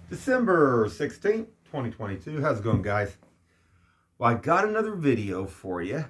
December 16th, 2022. How's it going, guys? Well, I got another video for you.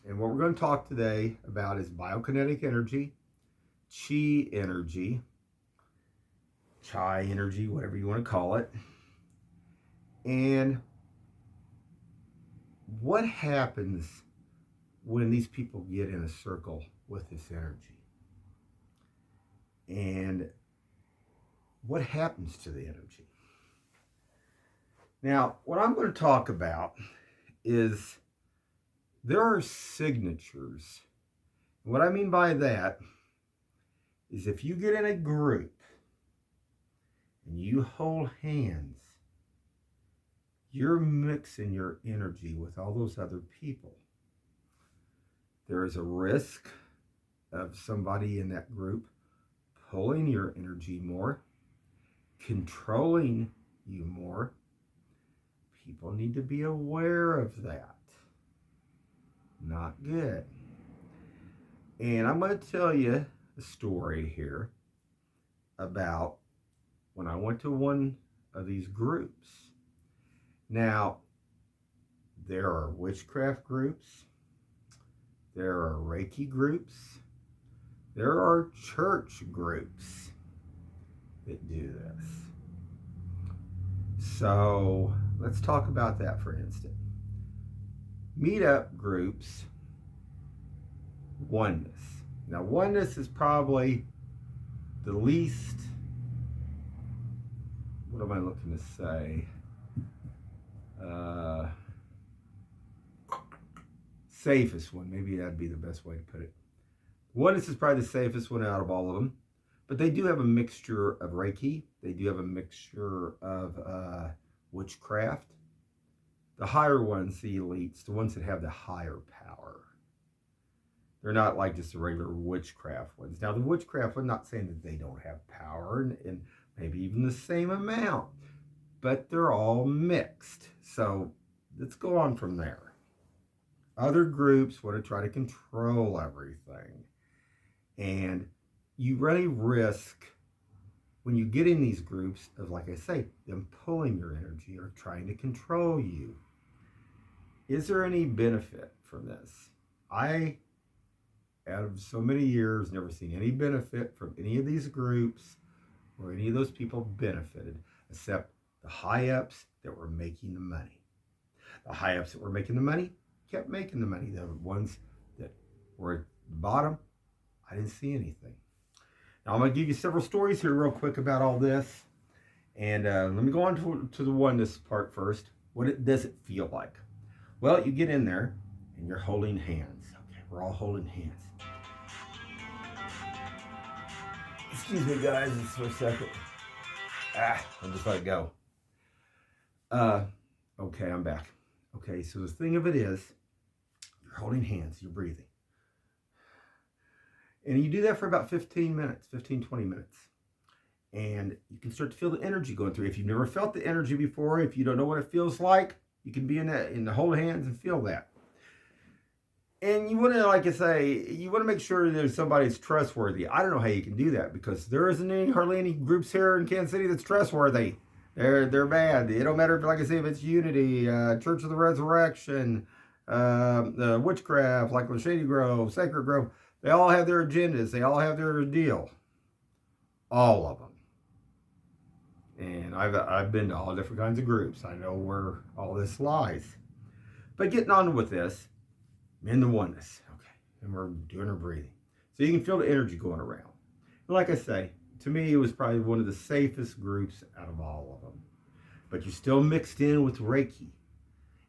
And what we're going to talk today about is biokinetic energy, chi energy, whatever you want to call it. And what happens when these people get in a circle with this energy? And what happens to the energy? Now, what I'm going to talk about is there are signatures. What I mean by that is if you get in a group and you hold hands, you're mixing your energy with all those other people. There is a risk of somebody in that group pulling your energy more, controlling you more. People need to be aware of that. Not good. And I'm going to tell you a story here about when I went to one of these groups. Now, there are witchcraft groups, there are Reiki groups, there are church groups that do this. So let's talk about that for an instant. Meetup groups, oneness. Now, oneness is probably the least, what am I looking to say? Safest one. Maybe that'd be the best way to put it. Oneness is probably the safest one out of all of them. But they do have a mixture of Reiki. They do have a mixture of witchcraft. The higher ones, the elites, the ones that have the higher power. They're not like just the regular witchcraft ones. Now, the witchcraft, I'm not saying that they don't have power and maybe even the same amount, but they're all mixed. So let's go on from there. Other groups want to try to control everything. And you really risk, when you get in these groups, of, like I say, them pulling your energy or trying to control you. Is there any benefit from this? I, out of so many years, never seen any benefit from any of these groups or any of those people benefited, except the high-ups that were making the money. The high-ups that were making the money kept making the money. The ones that were at the bottom, I didn't see anything. Now, I'm going to give you several stories here real quick about all this. And let me go on to the oneness part first. What does it feel like? Well, you get in there and you're holding hands. Okay, we're all holding hands. Excuse me, guys, just for a second. I'll just let it go. Okay, I'm back. Okay, so the thing of it is, you're holding hands, you're breathing. And you do that for about 15 minutes, 15, 20 minutes. And you can start to feel the energy going through. If you've never felt the energy before, if you don't know what it feels like, you can be in the hold hands and feel that. And you want to, like I say, you want to make sure there's somebody that's trustworthy. I don't know how you can do that because there isn't hardly any groups here in Kansas City that's trustworthy. They're bad. It don't matter if, like I say, if it's Unity, Church of the Resurrection, Witchcraft, like Shady Grove, Sacred Grove. They all have their agendas. They all have their deal. All of them. And I've been to all different kinds of groups. I know where all this lies. But getting on with this, in the oneness. Okay. And we're doing our breathing. So you can feel the energy going around. And like I say, to me, it was probably one of the safest groups out of all of them. But you're still mixed in with Reiki.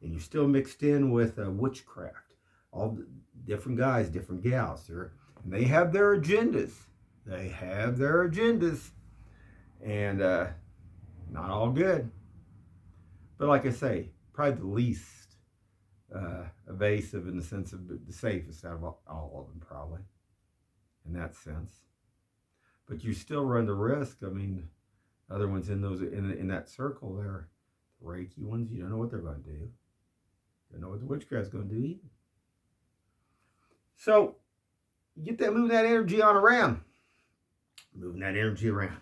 And you're still mixed in with witchcraft. All the different guys, different gals. And they have their agendas. They have their agendas. And not all good. But like I say, probably the least evasive in the sense of the safest out of all of them, probably. In that sense. But you still run the risk. I mean, other ones in those in that circle there, the Reiki ones, you don't know what they're going to do. You don't know what the witchcraft's going to do either. So, you get that, moving that energy on around. Moving that energy around.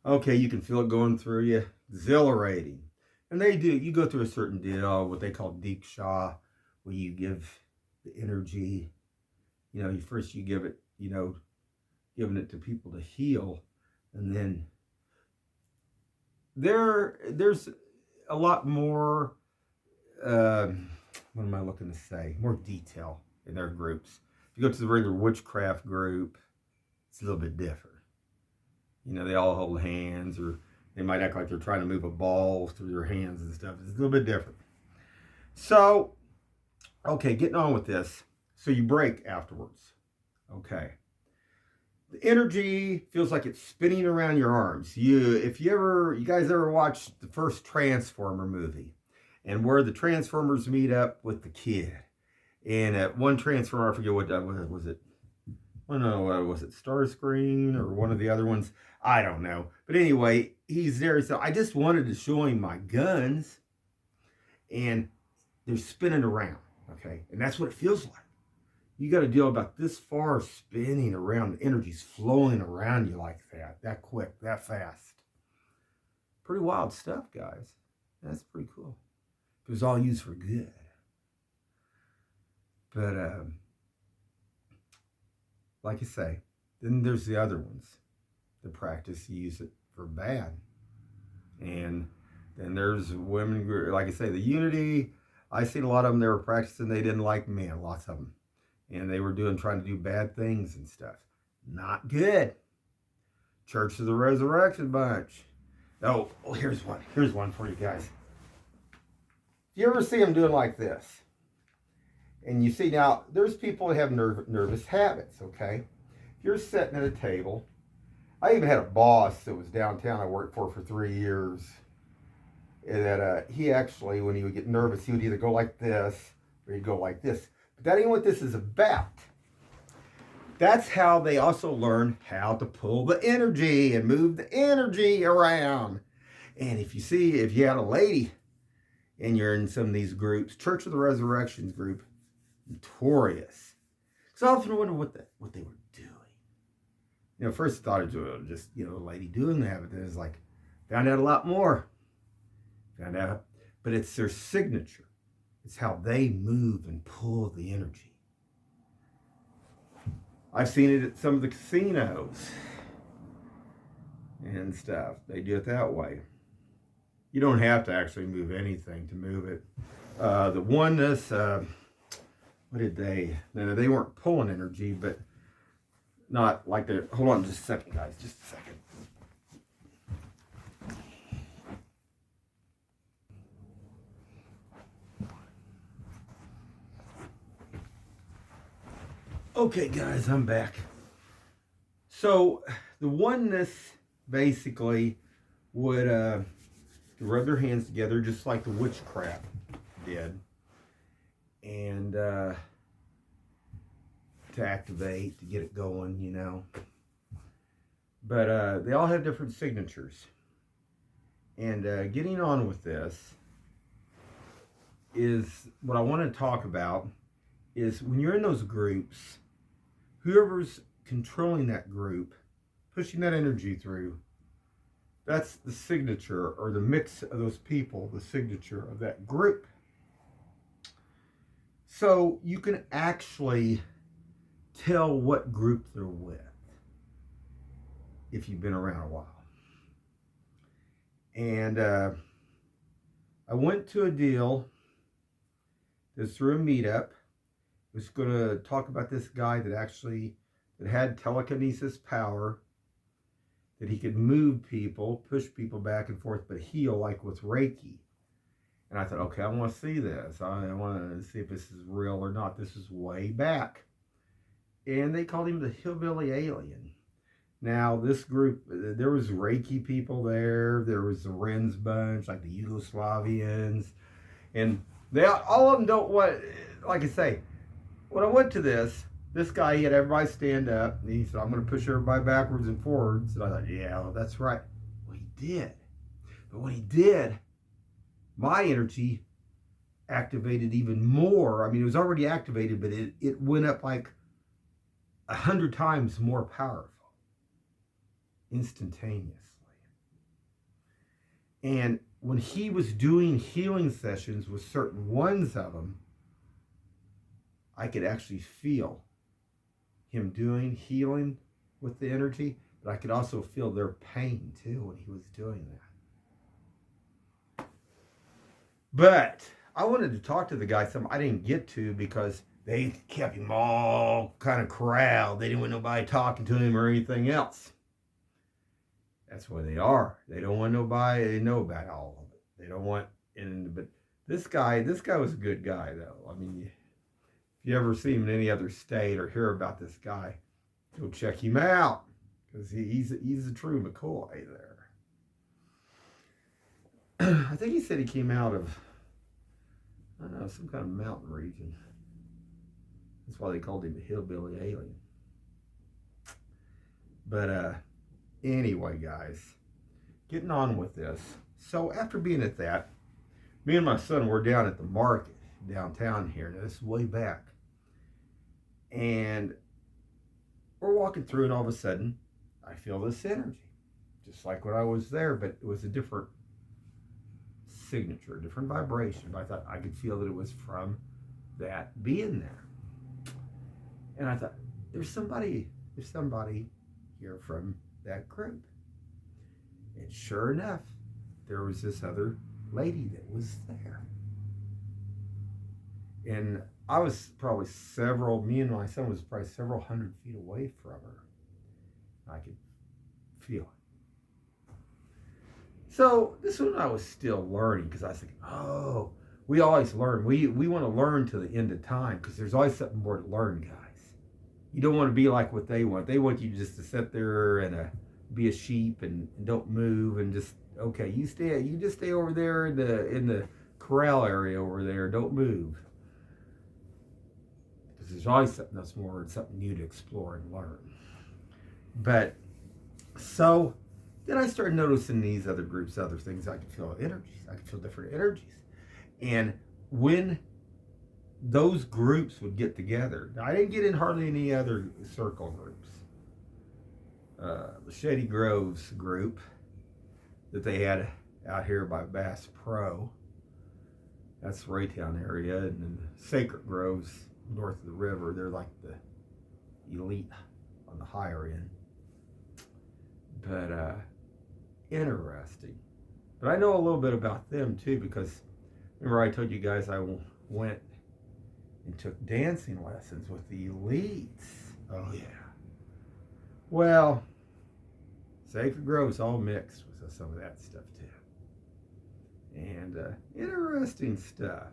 Okay, you can feel it going through you. Exhilarating. And they do, you go through a certain deal, what they call Diksha, where you give the energy, first you give it, giving it to people to heal. And then there's a lot more, what am I looking to say? More detail in their groups. If you go to the regular witchcraft group, it's a little bit different. They all hold hands, or they might act like they're trying to move a ball through their hands and stuff. It's a little bit different. So, okay, getting on with this. So you break afterwards. Okay. The energy feels like it's spinning around your arms. You guys ever watched the first Transformer movie, and where the Transformers meet up with the kid, and at one Transformer, I forget what was it. I don't know, was it Starscream or one of the other ones? I don't know. But anyway, he's there. So I just wanted to show him my guns, and they're spinning around. Okay, and that's what it feels like. You got to deal about this far spinning around. The energy's flowing around you like that quick, that fast. Pretty wild stuff, guys. That's pretty cool. It was all used for good. But like I say, then there's the other ones. The practice, you use it for bad. And then there's women, like I say, the unity. I seen a lot of them, they were practicing, they didn't like men, lots of them. And they were trying to do bad things and stuff. Not good. Church of the Resurrection bunch. Oh, here's one. Here's one for you guys. If you ever see them doing like this, and you see now, there's people that have nervous habits, okay? If you're sitting at a table, I even had a boss that was downtown I worked for 3 years, and that he actually, when he would get nervous, he would either go like this, or he'd go like this. But that ain't what this is about. That's how they also learn how to pull the energy and move the energy around. And if you had a lady, and you're in some of these groups, Church of the Resurrection's group, notorious. Because I often wonder what they were doing. First I thought it was just, a lady doing that, but then it's like, found out a lot more. But it's their signature. It's how they move and pull the energy. I've seen it at some of the casinos and stuff. They do it that way. You don't have to actually move anything to move it. The oneness, what did they? No, they weren't pulling energy, but not like the. Hold on just a second, guys. Just a second. Okay, guys, I'm back. So the oneness basically would rub their hands together just like the witchcraft did, and to activate, to get it going, But they all have different signatures. And getting on with this is what I want to talk about is when you're in those groups, whoever's controlling that group, pushing that energy through, that's the signature, or the mix of those people, the signature of that group. So you can actually tell what group they're with if you've been around a while. And I went to a deal that's through a meetup. I was going to talk about this guy that had telekinesis power, that he could move people, push people back and forth, but heal like with Reiki. And I thought, okay, I want to see this. I want to see if this is real or not. This is way back. And they called him the Hillbilly Alien. Now, this group, there was Reiki people there. There was the Ren's bunch, like the Yugoslavians. And all of them don't want, like I say, when I went to this guy, he had everybody stand up, and he said, I'm going to push everybody backwards and forwards. And I thought, yeah, well, that's right. Well, he did. But when he did, my energy activated even more. I mean, it was already activated, but it went up like 100 times more powerful, instantaneously. And when he was doing healing sessions with certain ones of them, I could actually feel him doing healing with the energy, but I could also feel their pain too when he was doing that. But I wanted to talk to the guy, some I didn't get to because they kept him all kind of corralled. They didn't want nobody talking to him or anything else. That's where they are. They don't want nobody. They know about all of it. They don't want. But this guy was a good guy though. I mean, if you ever see him in any other state or hear about this guy, go check him out because he's a true McCoy there. I think he said he came out of, I don't know, some kind of mountain region. That's why they called him the hillbilly alien. But anyway, guys, getting on with this. So after being at that, me and my son were down at the market downtown here. Now, this is way back. And we're walking through, and all of a sudden, I feel this energy. Just like when I was there, but it was a different signature, a different vibration. But I thought I could feel that it was from that being there. And I thought, there's somebody here from that group. And sure enough, there was this other lady that was there. And I was probably me and my son was probably several hundred feet away from her. I could feel it. So this one I was still learning because I was thinking, oh, we always learn. We want to learn to the end of time because there's always something more to learn, guys. You don't want to be like what they want. They want you just to sit there and be a sheep and don't move and just, okay, you just stay over there in the corral area over there. Don't move. Because there's always something that's more, something new to explore and learn. But so then I started noticing these other groups, other things. I could feel energies. I could feel different energies. And when those groups would get together, I didn't get in hardly any other circle groups. The Shady Groves group that they had out here by Bass Pro, that's the Raytown area, and then the Sacred Groves north of the river, they're like the elite on the higher end. But interesting. But I know a little bit about them too, because remember I told you guys I went and took dancing lessons with the elites. Oh yeah. Well, Sacred Grove's all mixed with some of that stuff too. And interesting stuff.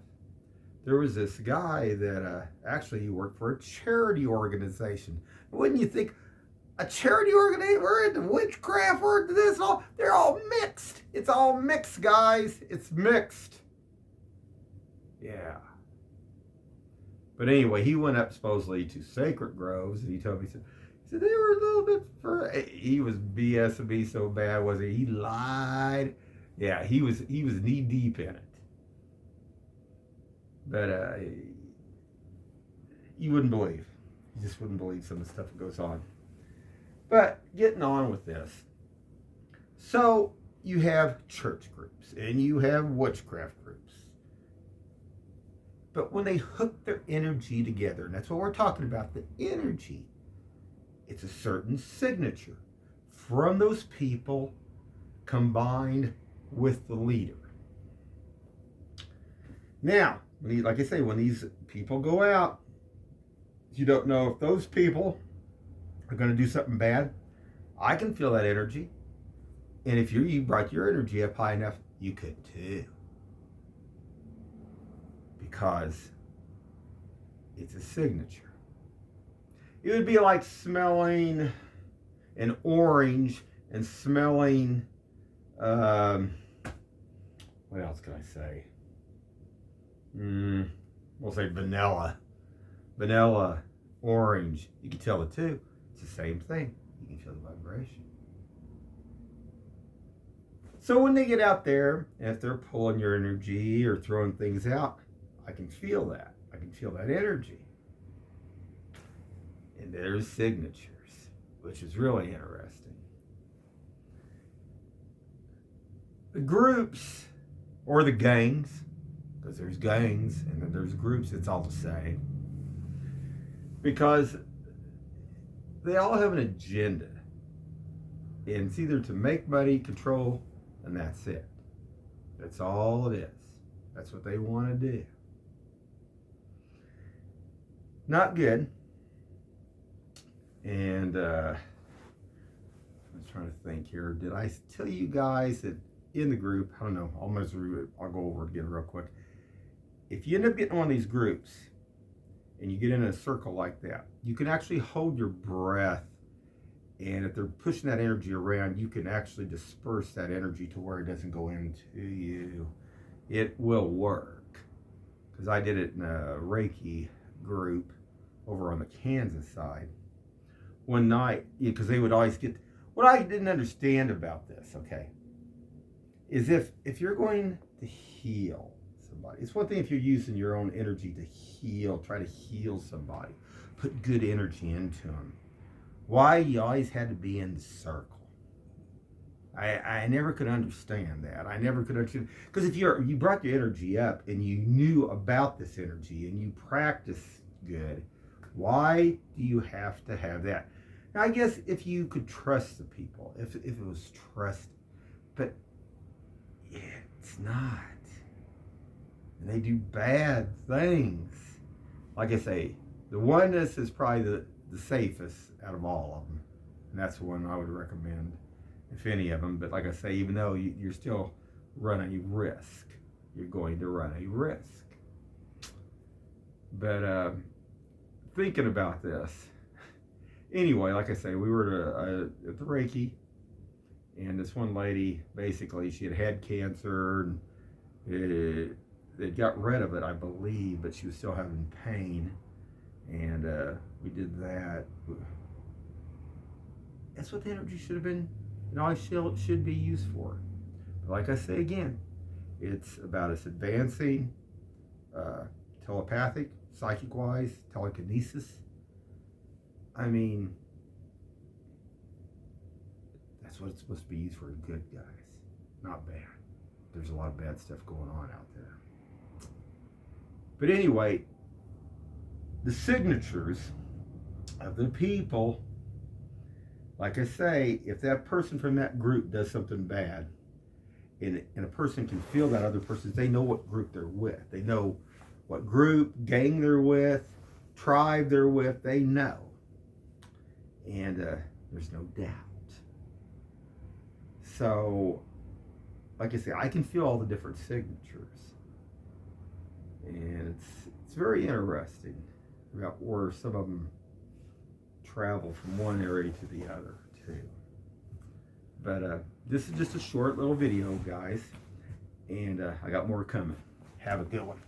There was this guy that actually he worked for a charity organization. Wouldn't you think a charity organization? We're into witchcraft, we're into this, all. They're all mixed. It's all mixed, guys. It's mixed. Yeah. But anyway, he went up supposedly to Sacred Groves, and he told me, he said they were a little bit he was BSing so bad, was he? He lied. Yeah, he was knee deep in it. But you wouldn't believe. You just wouldn't believe some of the stuff that goes on. But getting on with this. So you have church groups and you have witchcraft groups. But when they hook their energy together, and that's what we're talking about, the energy, it's a certain signature from those people combined with the leader. Now, like I say, when these people go out, you don't know if those people are going to do something bad. I can feel that energy. And if you brought your energy up high enough, you could too. Because it's a signature. It would be like smelling an orange and smelling, what else can I say? We'll say vanilla. Vanilla, orange. You can tell the two. It's the same thing. You can feel the vibration. So when they get out there, and if they're pulling your energy or throwing things out, I can feel that. I can feel that energy. And there's signatures, which is really interesting. The groups or the gangs, because there's gangs and then there's groups, it's all the same. Because they all have an agenda. And it's either to make money, control, and that's it. That's all it is. That's what they want to do. Not good. And I'm trying to think here. Did I tell you guys that in the group, I don't know, I'll go over it again real quick. If you end up getting one of these groups and you get in a circle like that, you can actually hold your breath. And if they're pushing that energy around, you can actually disperse that energy to where it doesn't go into you. It will work. Because I did it in a Reiki group over on the Kansas side. One night, because they would always get... What I didn't understand about this, okay, is if you're going to heal somebody, it's one thing if you're using your own energy to heal, try to heal somebody, put good energy into them. Why you always had to be in the circle. I never could understand that. I never could understand, because if you brought your energy up and you knew about this energy and you practiced good, why do you have to have that? Now, I guess if you could trust the people, if it was trust, but it's not. And they do bad things. Like I say, the oneness is probably the safest out of all of them, and that's the one I would recommend, if any of them. But like I say, even though you're still running a risk, you're going to run a risk. But thinking about this, anyway, like I say, we were at the Reiki, and this one lady, basically, she had cancer, and they got rid of it, I believe, but she was still having pain, and we did that. That's what the energy should have been, and all should be used for. But like I say again, it's about us advancing, telepathic, psychic-wise, telekinesis. I mean, that's what it's supposed to be used for, good, guys, not bad. There's a lot of bad stuff going on out there. But anyway, the signatures of the people, like I say, if that person from that group does something bad, and a person can feel that other person, they know what group they're with. They know what group, gang they're with, tribe they're with, they know. And there's no doubt. So, like I say, I can feel all the different signatures. And it's very interesting about where some of them travel from one area to the other too. But this is just a short little video, guys, and I got more coming. Have a good one.